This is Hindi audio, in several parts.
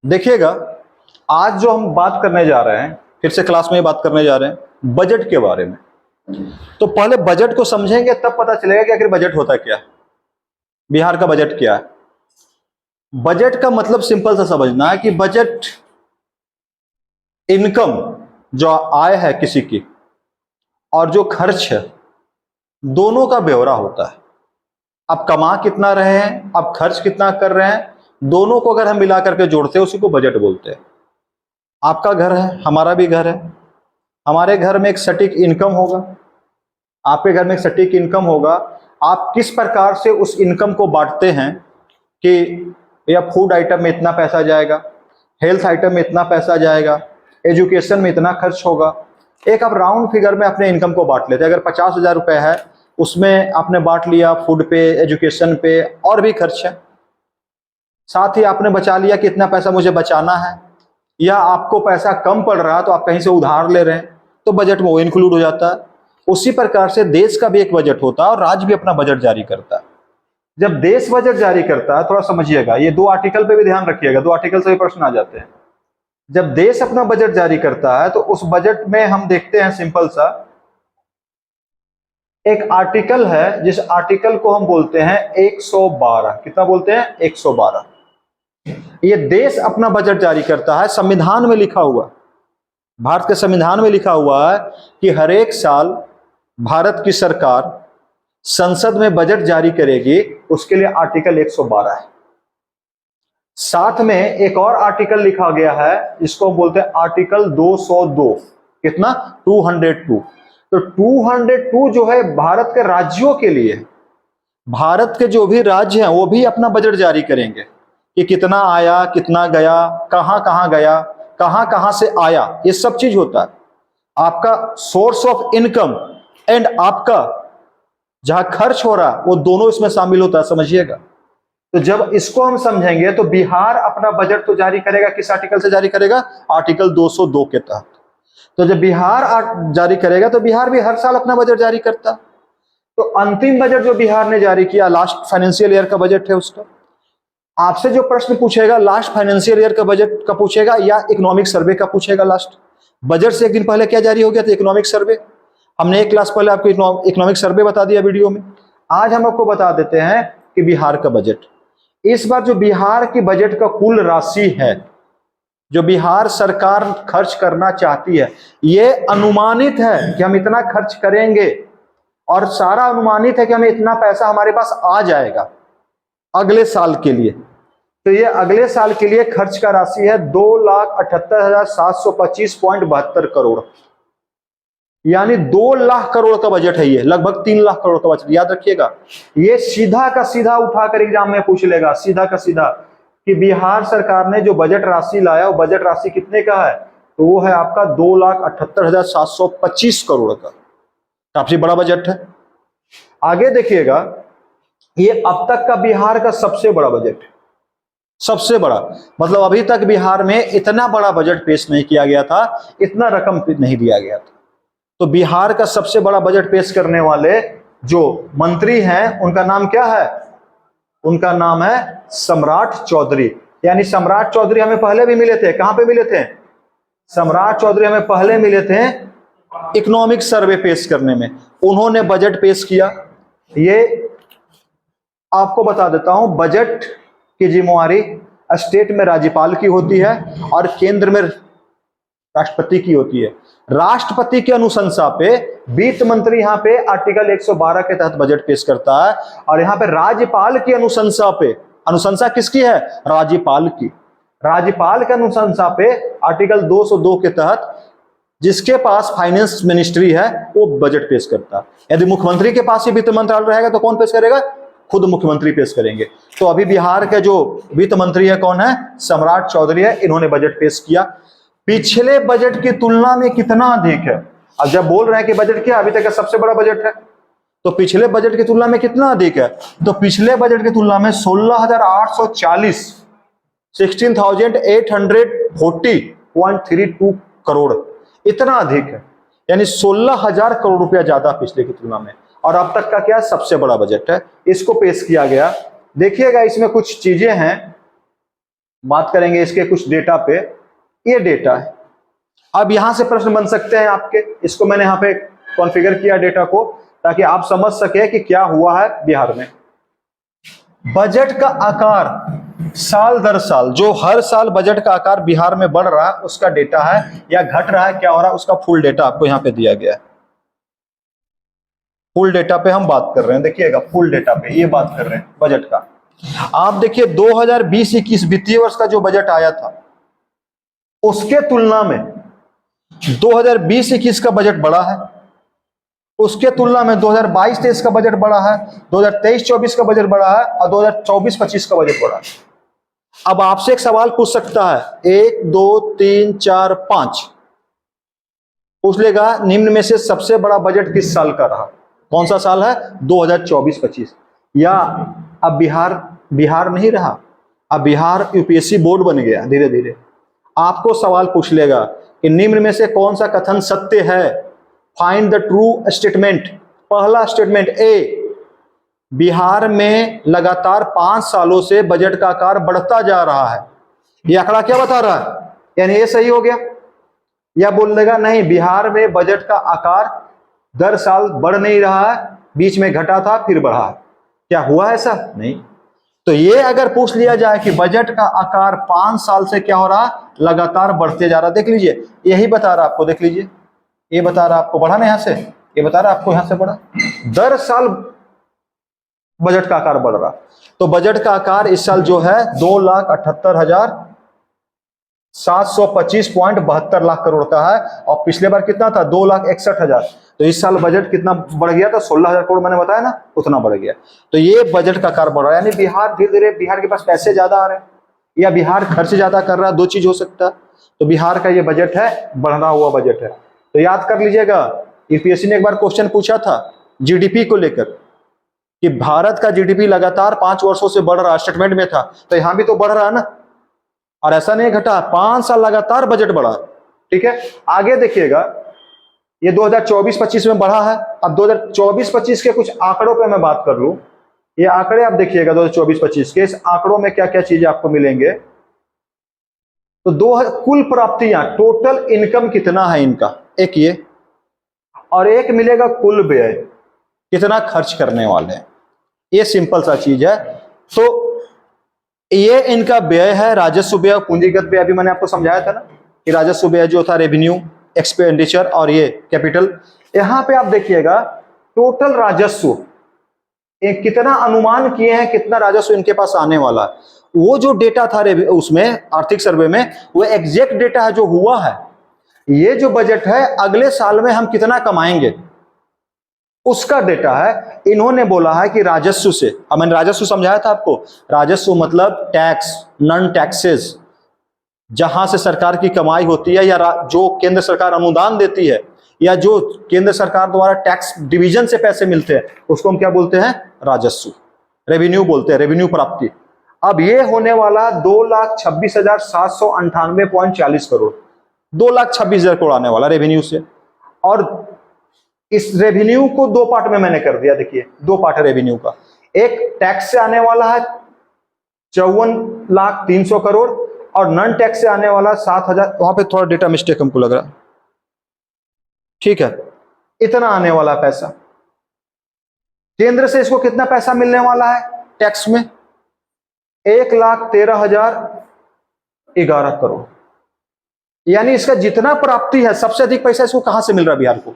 देखिएगा, आज जो हम बात करने जा रहे हैं, फिर से क्लास में बात करने जा रहे हैं बजट के बारे में। तो पहले बजट को समझेंगे तब पता चलेगा कि आखिर बजट होता क्या है, बिहार का बजट क्या है। बजट का मतलब सिंपल सा समझना है कि बजट इनकम, जो आय है किसी की, और जो खर्च है, दोनों का ब्यौरा होता है। आप कमा कितना रहे हैं, आप खर्च कितना कर रहे हैं, दोनों को अगर हम मिला करके जोड़ते हैं उसी को बजट बोलते हैं। आपका घर है, हमारा भी घर है, हमारे घर में एक सटीक इनकम होगा, आपके घर में एक सटीक इनकम होगा। आप किस प्रकार से उस इनकम को बांटते हैं कि या फूड आइटम में इतना पैसा जाएगा, हेल्थ आइटम में इतना पैसा जाएगा, एजुकेशन में इतना खर्च होगा। एक आप राउंड फिगर में अपने इनकम को बांट लेते हैं। अगर 50,000 रुपए है, उसमें आपने बांट लिया फूड पे, एजुकेशन पे, और भी खर्च है। साथ ही आपने बचा लिया कि इतना पैसा मुझे बचाना है, या आपको पैसा कम पड़ रहा है तो आप कहीं से उधार ले रहे हैं, तो बजट में वो इंक्लूड हो जाता है। उसी प्रकार से देश का भी एक बजट होता है और राज्य भी अपना बजट जारी करता है। जब देश बजट जारी करता है, थोड़ा समझिएगा, ये 2 आर्टिकल पे भी ध्यान रखिएगा, 2 आर्टिकल से भी प्रश्न आ जाते हैं। जब देश अपना बजट जारी करता है तो उस बजट में हम देखते हैं सिंपल सा एक आर्टिकल है, जिस आर्टिकल को हम बोलते हैं 112। कितना बोलते हैं? 112। ये देश अपना बजट जारी करता है। संविधान में लिखा हुआ, भारत के संविधान में लिखा हुआ है कि हर एक साल भारत की सरकार संसद में बजट जारी करेगी, उसके लिए आर्टिकल 112 है। साथ में एक और आर्टिकल लिखा गया है, जिसको बोलते हैं आर्टिकल 202। कितना? 202। तो 202 जो है भारत के राज्यों के लिए, भारत के जो भी राज्य हैं वो भी अपना बजट जारी करेंगे कि कितना आया, कितना गया, कहां कहां गया, कहां कहां से आया, ये सब चीज होता है। आपका सोर्स ऑफ इनकम एंड आपका जहां खर्च हो रहा है, वो दोनों इसमें शामिल होता है, समझिएगा। तो जब इसको हम समझेंगे तो बिहार अपना बजट तो जारी करेगा, किस आर्टिकल से जारी करेगा? आर्टिकल 202 के तहत। तो जब बिहार जारी करेगा तो बिहार भी हर साल अपना बजट जारी करता। तो अंतिम बजट जो बिहार ने जारी किया, लास्ट फाइनेंशियल ईयर का बजट है उसका। आपसे जो प्रश्न पूछेगा लास्ट फाइनेंशियल ईयर का बजट का पूछेगा या इकोनॉमिक सर्वे का पूछेगा। लास्ट बजट से एक दिन पहले क्या जारी हो गया था? Economic survey. हमने एक क्लास पहले आपको इकोनॉमिक सर्वे बता दिया वीडियो में। आज हम आपको बता देते हैं कि बिहार का बजट, इस बार जो बिहार की बजट का कुल राशि है, जो बिहार सरकार खर्च करना चाहती है, ये अनुमानित है कि हम इतना खर्च करेंगे, और सारा अनुमानित है कि हमें इतना पैसा हमारे पास आ जाएगा अगले साल के लिए। तो ये अगले साल के लिए खर्च का राशि है 2,78,725.72 करोड़, यानी 2 लाख करोड़ का बजट है। ये लगभग 3 लाख करोड़ का बजट, याद रखिएगा। ये सीधा का सीधा उठाकर एग्जाम में पूछ लेगा, सीधा का सीधा, कि बिहार सरकार ने जो बजट राशि लाया वो बजट राशि कितने का है? तो वो है आपका 2,78,725 करोड़ का। काफी बड़ा बजट है। आगे देखिएगा, ये अब तक का बिहार का सबसे बड़ा बजट है। सबसे बड़ा मतलब अभी तक बिहार में इतना बड़ा बजट पेश नहीं किया गया था, इतना रकम नहीं दिया गया था। तो बिहार का सबसे बड़ा बजट पेश करने वाले जो मंत्री हैं, उनका नाम क्या है? उनका नाम है सम्राट चौधरी। यानी सम्राट चौधरी हमें पहले भी मिले थे। कहां पे मिले थे? सम्राट चौधरी हमें पहले मिले थे इकोनॉमिक सर्वे पेश करने में। उन्होंने बजट पेश किया। ये आपको बता देता हूं, बजट की जिम्मेवारी स्टेट में राज्यपाल की होती है और केंद्र में राष्ट्रपति की होती है। राष्ट्रपति की अनुशंसा पे वित्त मंत्री यहाँ पे आर्टिकल 112 के तहत बजट पेश करता है, और यहाँ पे राज्यपाल की अनुशंसा पे, अनुशंसा किसकी है? राज्यपाल की। राज्यपाल के अनुशंसा पे आर्टिकल 202 के तहत जिसके पास फाइनेंस मिनिस्ट्री है वो बजट पेश करता है। यदि मुख्यमंत्री के पास ही वित्त मंत्रालय रहेगा तो कौन पेश करेगा? खुद मुख्यमंत्री पेश करेंगे। तो अभी बिहार के जो वित्त मंत्री है कौन है? सम्राट चौधरी है। इन्होंने बजट पेश किया। पिछले बजट की तुलना में कितना अधिक है? अब जब बोल रहे हैं कि बजट क्या अभी तक का सबसे बड़ा बजट है, तो पिछले बजट की तुलना में कितना अधिक है? तो पिछले बजट की तुलना में 16,840 16,840.32 करोड़, इतना अधिक है। यानी 16,000 करोड़ रुपया ज्यादा पिछले की तुलना में। और अब तक का क्या सबसे बड़ा बजट है, इसको पेश किया गया। देखिएगा, इसमें कुछ चीजें हैं बात करेंगे इसके कुछ डेटा पे। ये डेटा है। अब यहां से प्रश्न बन सकते हैं आपके, इसको मैंने यहां पे कॉन्फ़िगर किया डेटा को ताकि आप समझ सके कि क्या हुआ है बिहार में। बजट का आकार साल दर साल, जो हर साल बजट का आकार बिहार में बढ़ रहा है उसका डेटा है, या घट रहा है क्या हो रहा है उसका फुल डेटा आपको यहां पे दिया गया है। फुल डेटा पे हम बात कर रहे हैं, देखिएगा फुल डेटा पे ये बात कर रहे हैं बजट का। आप देखिए 2020-21 वित्तीय वर्ष का जो बजट आया था उसके तुलना में 2020-21 का बजट बड़ा है, उसके तुलना में 2022-23 का बजट बड़ा है, 2023-24 का बजट बड़ा है और 2024-25 का बजट बड़ा है। अब आपसे एक सवाल पूछ सकता है, 1 2 3 4 5 पूछ लेगा निम्न में से सबसे बड़ा बजट किस साल का रहा? कौन सा साल है? 2024-25। या अब बिहार नहीं रहा, अब बिहार यूपीएससी बोर्ड बन गया धीरे धीरे। आपको सवाल पूछ लेगा कि निम्न में से कौन सा कथन सत्य है? Find the true statement. पहला स्टेटमेंट ए, बिहार में लगातार 5 सालों से बजट का आकार बढ़ता जा रहा है। यह आंकड़ा क्या बता रहा है? यानी ये सही हो गया। या बोल देगा नहीं, बिहार में बजट का आकार दर साल बढ़ नहीं रहा है, बीच में घटा था फिर बढ़ा है। क्या हुआ ऐसा? नहीं। तो ये अगर पूछ लिया जाए कि बजट का आकार 5 साल से क्या हो रहा, लगातार बढ़ते जा रहा, देख लीजिए यही बता रहा आपको, देख लीजिए ये बता रहा आपको बढ़ा ना, यहां से ये बता रहा आपको यहां से बढ़ा, दर साल बजट का आकार बढ़ रहा। तो बजट का आकार इस साल जो है 2,78,725.72 लाख करोड़ का है, और पिछले बार कितना था? 2,61,000। तो इस साल बजट कितना बढ़ गया था? 16,000 करोड़, मैंने बताया ना, उतना बढ़ गया। तो ये बजट का आकार बढ़ रहा है, यानी बिहार धीरे धीरे, बिहार के पास पैसे ज्यादा आ रहे हैं या बिहार खर्च ज्यादा कर रहा है, दो चीज हो सकता है। तो बिहार का ये बजट है, बढ़ा हुआ बजट है। तो याद कर लीजिएगा, यूपीएससी ने एक बार क्वेश्चन पूछा था जीडीपी को लेकर कि भारत का जीडीपी लगातार 5 वर्षों से बढ़ रहा, स्टेटमेंट में था, तो यहां भी तो बढ़ रहा है ना, और ऐसा नहीं घटा, 5 साल लगातार बजट बढ़ा। ठीक है, आगे देखिएगा, ये 2024-25 में बढ़ा है। अब 2024-25 के कुछ आंकड़ों पे मैं बात कर लूं, ये आंकड़े आप देखिएगा 2024-25 के, इस आंकड़ों में क्या क्या चीजें आपको मिलेंगे। तो कुल प्राप्तियां, टोटल इनकम कितना है इनका, एक ये, और एक मिलेगा कुल व्यय, कितना खर्च करने वाले हैं। ये सिंपल सा चीज है। तो ये इनका व्यय है, राजस्व व्यय, पूंजीगत व्यय। अभी मैंने आपको समझाया था ना कि राजस्व व्यय जो था रेवेन्यू, एक्सपेंडिचर, और ये कैपिटल। यहां पे आप देखिएगा टोटल राजस्व कितना अनुमान किए हैं, कितना राजस्व इनके पास आने वाला है। वो जो डेटा था उसमें आर्थिक सर्वे में, वो एग्जैक्ट डेटा है जो हुआ है। ये जो बजट है अगले साल में हम कितना कमाएंगे उसका डेटा है। इन्होंने बोला है कि राजस्व से, अब मैंने राजस्व समझाया था आपको, राजस्व मतलब टैक्स, नॉन टैक्सेस, जहां से सरकार की कमाई होती है, या जो केंद्र सरकार अनुदान देती है, या जो केंद्र सरकार द्वारा टैक्स डिवीजन से पैसे मिलते हैं, उसको हम क्या बोलते हैं? राजस्व, रेवेन्यू बोलते हैं, रेवेन्यू प्राप्ति। अब ये होने वाला 2,26,798.40 करोड़, 2,26,000 करोड़ आने वाला रेवेन्यू से। और इस रेवेन्यू को दो पार्ट में मैंने कर दिया, देखिए दो पार्ट है रेवेन्यू का। एक टैक्स से आने वाला है 54,300 करोड़, और नॉन टैक्स से आने वाला 7,000, वहां पे थोड़ा डेटा मिस्टेक हमको लग रहा, ठीक है, इतना आने वाला पैसा। केंद्र से इसको कितना पैसा मिलने वाला है टैक्स में? 1,13,011 करोड़। यानी इसका जितना प्राप्ति है, सबसे अधिक पैसा इसको कहां से मिल रहा है? बिहार को।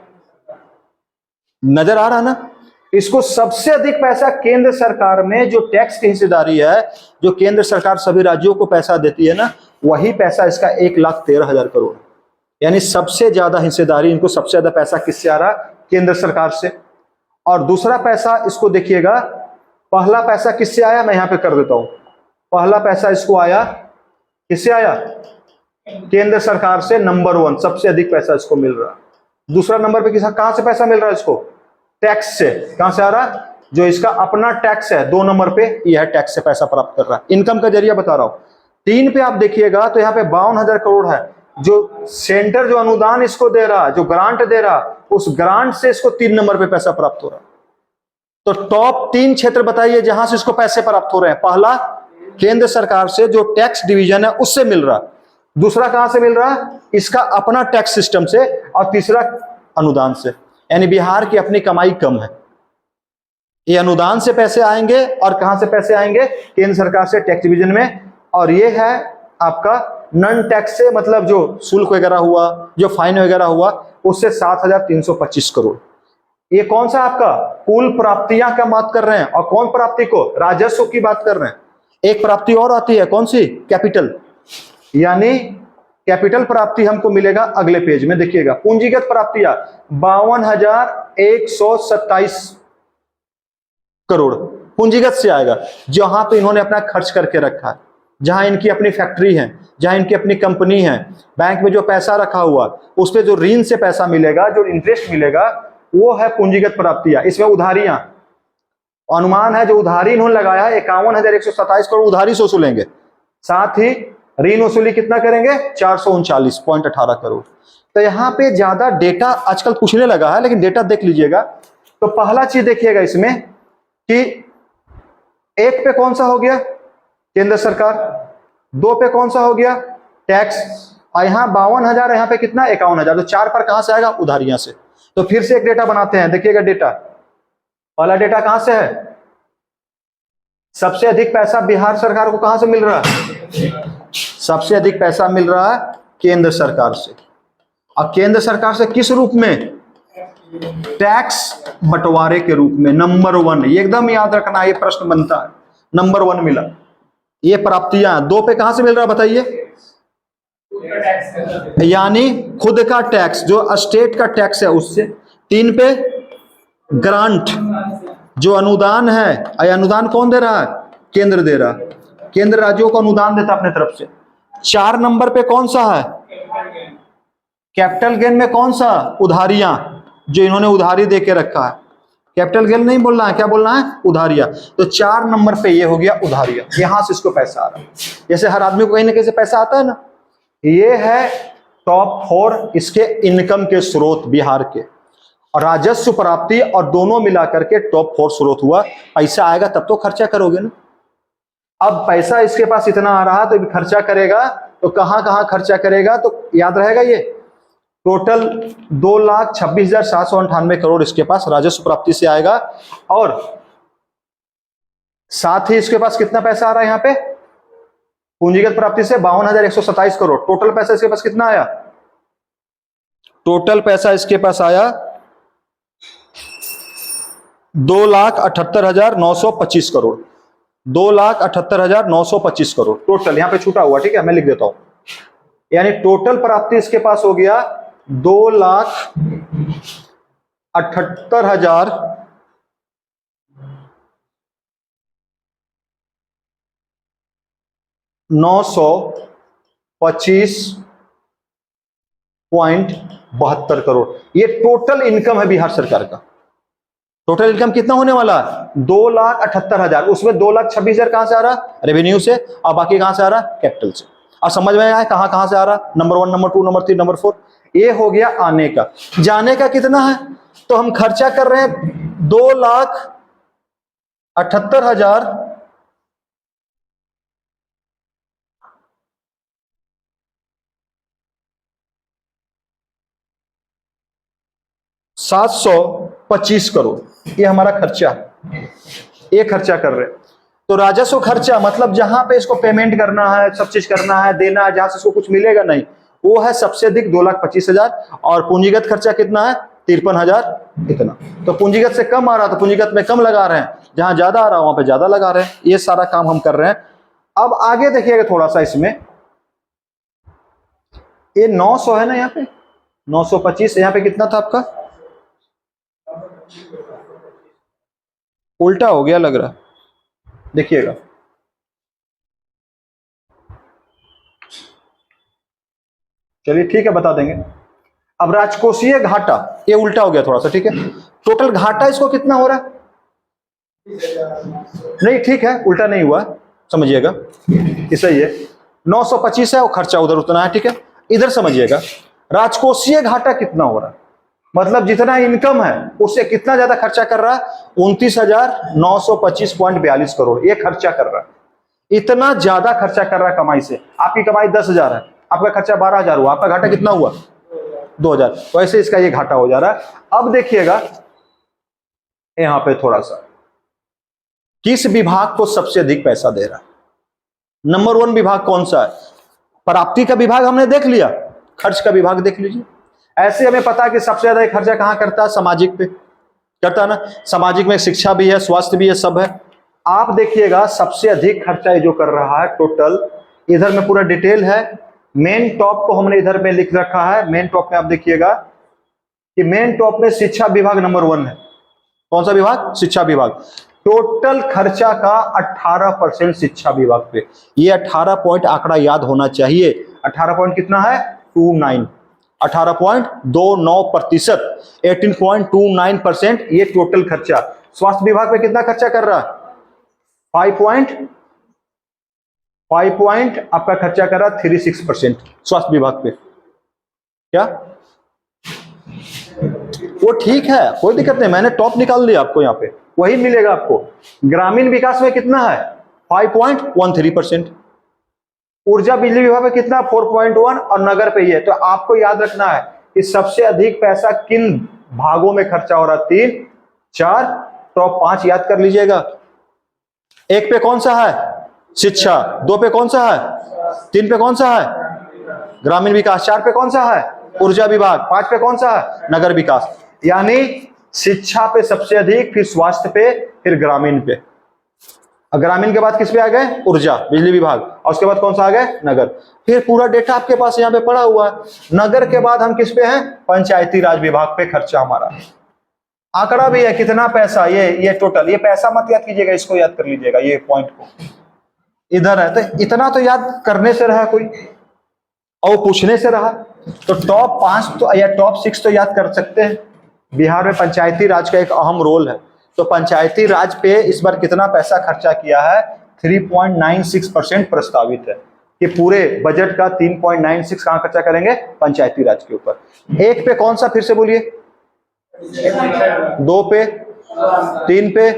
नजर आ रहा है ना? इसको सबसे अधिक पैसा केंद्र सरकार में, जो टैक्स की हिस्सेदारी है, जो केंद्र सरकार सभी राज्यों को पैसा देती है ना, वही पैसा इसका 1,13,000 करोड़। यानी सबसे ज्यादा हिस्सेदारी इनको, सबसे ज्यादा पैसा किससे आ रहा? केंद्र सरकार से। और दूसरा पैसा इसको देखिएगा, पहला पैसा किससे आया, मैं यहां पे कर देता हूं। पहला पैसा इसको आया, किससे आया? केंद्र सरकार से, नंबर 1, सबसे अधिक पैसा इसको मिल रहा। दूसरा नंबर पे कहां से पैसा मिल रहा है इसको? टैक्स से। कहां से आ रहा? जो इसका अपना टैक्स है, 2 नंबर पे यह है, टैक्स से पैसा प्राप्त कर रहा है। इनकम का जरिया बता रहा हूं। 3 पे आप देखिएगा तो यहाँ पे 52,000 करोड़ है, जो सेंटर जो अनुदान इसको दे रहा, जो ग्रांट दे रहा, उस ग्रांट से इसको 3 नंबर पे पैसा प्राप्त हो रहा। तो टॉप 3 क्षेत्र बताइए जहां से इसको पैसे प्राप्त हो रहे हैं। पहला केंद्र सरकार से जो टैक्स डिवीजन है उससे मिल रहा, दूसरा कहां से मिल रहा, इसका अपना टैक्स सिस्टम से, और तीसरा अनुदान से। यानी बिहार की अपनी कमाई कम है। ये अनुदान से पैसे आएंगे और कहां से पैसे आएंगे, केंद्र सरकार से टैक्स डिवीजन में। और ये है आपका नॉन टैक्स से, मतलब जो शुल्क वगैरह हुआ, जो फाइन वगैरह हुआ, उससे 7,325 करोड़। ये कौन सा आपका कुल प्राप्तियां का बात कर रहे हैं, और कौन प्राप्ति को, राजस्व की बात कर रहे हैं। एक प्राप्ति और आती है, कौन सी, कैपिटल। यानी कैपिटल प्राप्ति हमको मिलेगा अगले पेज में, देखिएगा। पूंजीगत प्राप्तियां 52,127 करोड़ पूंजीगत से आएगा, जहां पे इन्होंने अपना खर्च करके रखा है, जहां इनकी अपनी फैक्ट्री है, जहां इनकी अपनी कंपनी है, बैंक में जो पैसा रखा हुआ, उस पर जो ऋण से पैसा मिलेगा, जो इंटरेस्ट मिलेगा, वो है पूंजीगत प्राप्तियां। इसमें उधारियां, अनुमान है जो उधारी इन्होंने लगाया 51,127 करोड़ उधारी से वसूलेंगे। साथ ही ऋण वसूली कितना करेंगे, 439.18 करोड़। तो यहाँ पे ज्यादा डेटा आजकल पूछने लगा है, लेकिन डेटा देख लीजिएगा। तो पहला चीज देखिएगा इसमें कि एक पे कौन सा हो गया, केंद्र सरकार। दो पे कौन सा हो गया, टैक्स। और यहाँ 52,000, यहाँ पे कितना, 51,000। तो चार पर कहां से आएगा, उधारियां से। तो फिर से एक डेटा बनाते हैं, देखिएगा डेटा। पहला डेटा कहां से है, सबसे अधिक पैसा बिहार सरकार को कहां से मिल रहा है, सबसे अधिक पैसा मिल रहा है केंद्र सरकार से। और केंद्र सरकार से किस रूप में, टैक्स बंटवारे के रूप में। नंबर 1, ये एकदम याद रखना, ये प्रश्न बनता है, नंबर 1 मिला। ये प्राप्तियां। दो पे कहां से मिल रहा बताइए, यानी खुद का टैक्स, जो स्टेट का टैक्स है उससे। 3 पे ग्रांट, जो अनुदान है। अनुदान कौन दे रहा है, केंद्र दे रहा है, केंद्र राज्यों को अनुदान देता अपने तरफ से। 4 नंबर पे कौन सा है, कैपिटल गेन में कौन सा, उधारियां, जो इन्होंने उधारी दे के रखा है। कैपिटल गेन नहीं बोलना है, क्या बोलना है, उधारियां। तो 4 नंबर पे ये हो गया उधारियां, यहां से इसको पैसा आ रहा है। जैसे हर आदमी को कहीं ना कहीं से पैसा आता है ना, ये है टॉप 4 इसके इनकम के स्रोत बिहार के। और राजस्व प्राप्ति और दोनों मिलाकर के टॉप 4 स्रोत हुआ। पैसा आएगा तब तो खर्चा करोगे ना। अब पैसा इसके पास इतना आ रहा तो खर्चा करेगा, तो कहां कहां खर्चा करेगा, तो याद रहेगा ये टोटल 2,26,798 करोड़ इसके पास राजस्व प्राप्ति से आएगा। और साथ ही इसके पास कितना पैसा आ रहा है, यहां पे पूंजीगत प्राप्ति से 52,127 करोड़। टोटल पैसा इसके पास कितना आया, टोटल पैसा इसके पास आया 2,78,925 करोड़। 2,78,925 करोड़ टोटल यहां पे छूटा हुआ, ठीक है, मैं लिख देता हूं। यानी टोटल प्राप्ति इसके पास हो गया 2,78,925.72 करोड़। ये टोटल इनकम है बिहार सरकार का। टोटल इनकम कितना होने वाला है, 2,78,000। उसमें 2,26,000 कहां से आ रहा, रेवेन्यू से, और बाकी कहां से आ रहा, कैपिटल से। और समझ में आया कहां कहां से आ रहा, नंबर 1, नंबर 2, नंबर 3, नंबर 4। ये हो गया आने का। जाने का कितना है, तो हम खर्चा कर रहे हैं 2,78,000 725 करोड़। ये हमारा खर्चा, ये खर्चा कर रहे हैं। तो राजस्व खर्चा मतलब जहां पे इसको पेमेंट करना है, सब चीज करना है, देना है, जहां से इसको कुछ मिलेगा नहीं, वो है सबसे अधिक 2,25,000। और पूंजीगत खर्चा कितना है, 53,000 इतना। तो पूंजीगत से कम आ रहा तो पूंजीगत में कम लगा रहे हैं, जहां ज्यादा आ रहा वहां पे ज्यादा लगा रहे हैं। ये सारा काम हम कर रहे हैं। अब आगे देखिएगा थोड़ा सा इसमें, ये 900 है ना, यहाँ पे 925, यहाँ पे कितना था आपका, उल्टा हो गया लग रहा, देखिएगा। चलिए ठीक है, बता देंगे। अब राजकोषीय घाटा, ये उल्टा हो गया थोड़ा सा, ठीक है। टोटल घाटा इसको कितना हो रहा है, नहीं ठीक है, उल्टा नहीं हुआ, समझिएगा, ये सही है। 925 है और खर्चा उधर उतना है, ठीक है। इधर समझिएगा, राजकोषीय घाटा कितना हो रहा है, मतलब जितना इनकम है उससे कितना ज्यादा खर्चा कर रहा है, 29,925.42 करोड़ ये खर्चा कर रहा है। इतना ज्यादा खर्चा कर रहा है कमाई से। आपकी कमाई 10,000 है, आपका खर्चा 12,000 हुआ, आपका घाटा कितना हुआ? 2,000। वैसे इसका ये घाटा हो जा रहा है। अब देखिएगा यहां पे थोड़ा सा, किस विभाग को सबसे अधिक पैसा दे रहा है? नंबर 1 विभाग कौन सा है? प्राप्ति का विभाग हमने देख लिया, खर्च का विभाग देख लीजिए। ऐसे हमें पता है कि सबसे ज्यादा खर्चा कहां करता है? सामाजिक पे करता है ना। सामाजिक में शिक्षा भी है, स्वास्थ्य भी है, सब है। आप देखिएगा सबसे अधिक खर्चा ये जो कर रहा है टोटल, इधर में पूरा डिटेल है। मेन टॉप को हमने इधर में लिख रखा है। मेन टॉप में आप देखिएगा कि मेन टॉप में शिक्षा विभाग नंबर 1 है। कौन सा विभाग? शिक्षा विभाग। टोटल खर्चा का 18% शिक्षा विभाग पे। ये 18 पॉइंट आंकड़ा याद होना चाहिए। 18 पॉइंट कितना है? 29। 18.29%, 18.29% ये टोटल खर्चा। स्वास्थ्य विभाग पे कितना खर्चा कर रहा है? 5 आपका खर्चा कर रहा है 36% स्वास्थ्य विभाग पे। क्या वो ठीक है, कोई दिक्कत नहीं, मैंने टॉप निकाल दिया आपको, यहाँ पे वही मिलेगा आपको। ग्रामीण विकास में कितना है? 5.13%। ऊर्जा बिजली विभाग में कितना? 4.1। और नगर पे ये। तो आपको याद रखना है कि सबसे अधिक पैसा किन भागों में खर्चा हो रहा है? 3, 4, टॉप 5 याद कर लीजिएगा। 1 पे कौन सा है? शिक्षा। 2 पे कौन सा है? 3 पे कौन सा है? ग्रामीण विकास। 4 पे कौन सा है? ऊर्जा विभाग। 5 पे कौन सा है? नगर विकास। यानी शिक्षा पे सबसे अधिक, फिर स्वास्थ्य पे, फिर ग्रामीण पे। ग्रामीण के बाद किस पे आ गए? ऊर्जा बिजली विभाग। और उसके बाद कौन सा आ गए? नगर। फिर पूरा डेटा आपके पास यहाँ पे पड़ा हुआ है। नगर के बाद हम किस पे हैं? पंचायती राज विभाग पे खर्चा हमारा। आंकड़ा भी है कितना पैसा, ये टोटल। ये पैसा मत याद कीजिएगा, इसको याद कर लीजिएगा, ये पॉइंट को इधर है। तो इतना तो याद करने से रहा कोई, और पूछने से रहा। तो टॉप 5 तो या टॉप 6 तो याद कर सकते हैं। बिहार में पंचायती राज का एक अहम रोल है। तो पंचायती राज पे इस बार कितना पैसा खर्चा किया है? 3.96% प्रस्तावित है कि पूरे बजट का 3.96 कहां खर्चा करेंगे? पंचायती राज के ऊपर। 1 पे कौन सा? फिर से बोलिए। 2 पे, 3 पे,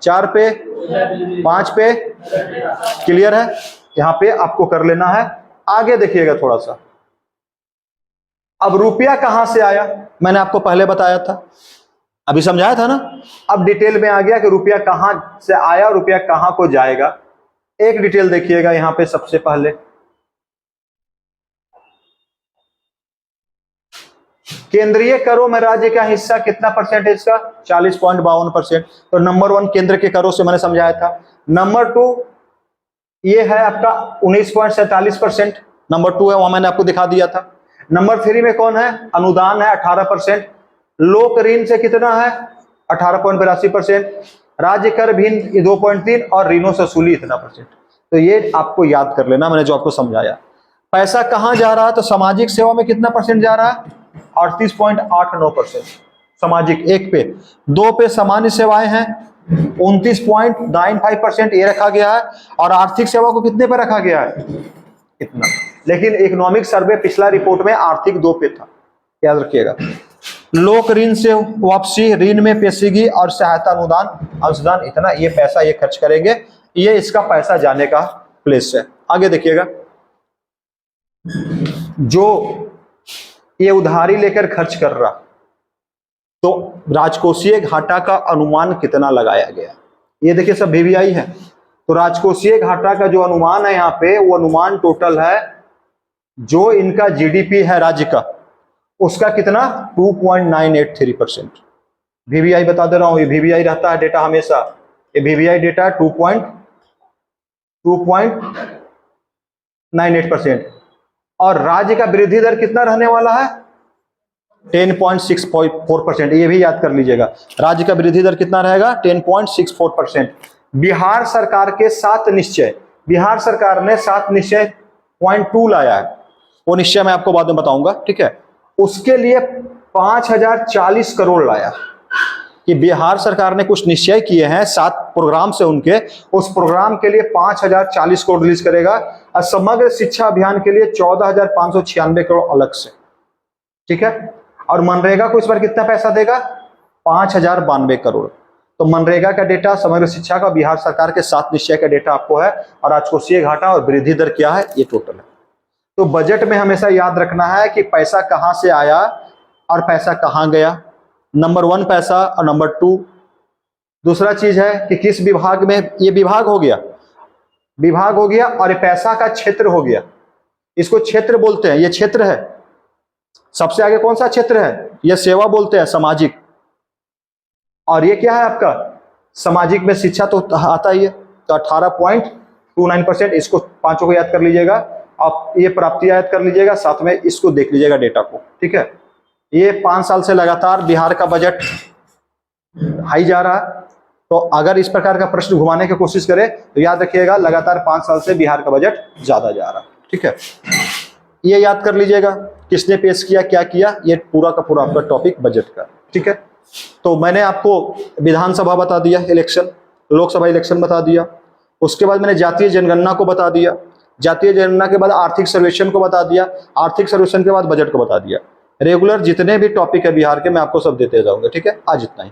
4 पे, 5 पे। क्लियर है? यहां पे आपको कर लेना है। आगे देखिएगा थोड़ा सा। अब रुपया कहां से आया? मैंने आपको पहले बताया था, अभी समझाया था ना। अब डिटेल में आ गया कि रुपया कहां से आया, रुपया कहां को जाएगा। एक डिटेल देखिएगा यहां पे सबसे पहले। केंद्रीय करों में राज्य का हिस्सा कितना परसेंटेज का? 40.52%। तो नंबर 1 केंद्र के करों से मैंने समझाया था। नंबर 2 ये है आपका 19.47%। नंबर 2 है, वहां मैंने आपको दिखा दिया था। नंबर 3 में कौन है? अनुदान है 18%। लोक ऋण से कितना है? 18.82%। राज्य कर भिन्न 2.3 और ऋणों से वसूली इतना %। तो ये आपको याद कर लेना, मैंने जो आपको समझाया। पैसा कहां जा रहा है? तो सामाजिक सेवा में कितना % जा रहा है? 38.89% सामाजिक 1 पे। 2 पे सामान्य सेवाएं हैं 29.95% ये रखा गया है। और आर्थिक सेवा को कितने पे रखा गया है? इतना। लेकिन इकोनॉमिक सर्वे पिछला रिपोर्ट में आर्थिक 2 पे था, याद रखिएगा। लोक ऋण से वापसी, ऋण में पेशीगी और सहायता अनुदान, अंशदान इतना, ये पैसा ये खर्च करेंगे। ये इसका पैसा जाने का प्लेस है। आगे देखिएगा, जो ये उधारी लेकर खर्च कर रहा, तो राजकोषीय घाटा का अनुमान कितना लगाया गया? ये देखिए सब VVI है। तो राजकोषीय घाटा का जो अनुमान है यहाँ पे, वो अनुमान टोटल है जो इनका GDP है राज्य का, उसका कितना? 2.983%। VVI बता दे रहा हूं, ये VVI रहता है डेटा हमेशा। ये VVI डेटा 2.98%। और राज्य का वृद्धि दर कितना रहने वाला है? 10.64%। ये भी याद कर लीजिएगा, राज्य का वृद्धि दर कितना रहेगा? 10.64%। बिहार सरकार के 7 निश्चय, बिहार सरकार ने 7 निश्चय .2 लाया है, वो निश्चय मैं आपको बाद में बताऊंगा, ठीक है। उसके लिए 5040 करोड़ लाया कि बिहार सरकार ने कुछ निश्चय किए हैं 7 प्रोग्राम से उनके, उस प्रोग्राम के लिए 5040 करोड़ रिलीज करेगा। और समग्र शिक्षा अभियान के लिए 14,596 करोड़ अलग से, ठीक है। और मनरेगा को इस बार कितना पैसा देगा? 5,092 करोड़। तो मनरेगा का डेटा, समग्र शिक्षा का, बिहार सरकार के 7 निश्चय का डेटा आपको है, और राजकोषीय घाटा और वृद्धि दर क्या है, ये टोटल है। तो बजट में हमेशा याद रखना है कि पैसा कहां से आया और पैसा कहां गया, नंबर 1 पैसा और नंबर 2। दूसरा चीज है कि किस विभाग में, ये विभाग हो गया, और ये पैसा का क्षेत्र हो गया, इसको क्षेत्र बोलते हैं, ये क्षेत्र है। सबसे आगे कौन सा क्षेत्र है, ये सेवा बोलते हैं, सामाजिक। और ये क्या है आपका, सामाजिक में शिक्षा तो आता ही है, तो 18.29%, इसको पांचों को याद कर लीजिएगा। आप ये प्राप्ति याद कर लीजिएगा, साथ में इसको देख लीजिएगा डेटा को, ठीक है। ये 5 साल से लगातार बिहार का बजट हाई जा रहा है। तो अगर इस प्रकार का प्रश्न घुमाने की कोशिश करें तो याद रखिएगा लगातार 5 साल से बिहार का बजट ज्यादा जा रहा है, ठीक है। ये याद कर लीजिएगा, किसने पेश किया, क्या किया, ये पूरा का पूरा आपका टॉपिक बजट का, ठीक है। तो मैंने आपको विधानसभा बता दिया इलेक्शन, लोकसभा इलेक्शन बता दिया, उसके बाद मैंने जातीय जनगणना को बता दिया, जातीय जनगणना के बाद आर्थिक सर्वेक्षण को बता दिया, आर्थिक सर्वेक्षण के बाद बजट को बता दिया। रेगुलर जितने भी टॉपिक है बिहार के मैं आपको सब देते जाऊंगा, ठीक है। आज इतना ही।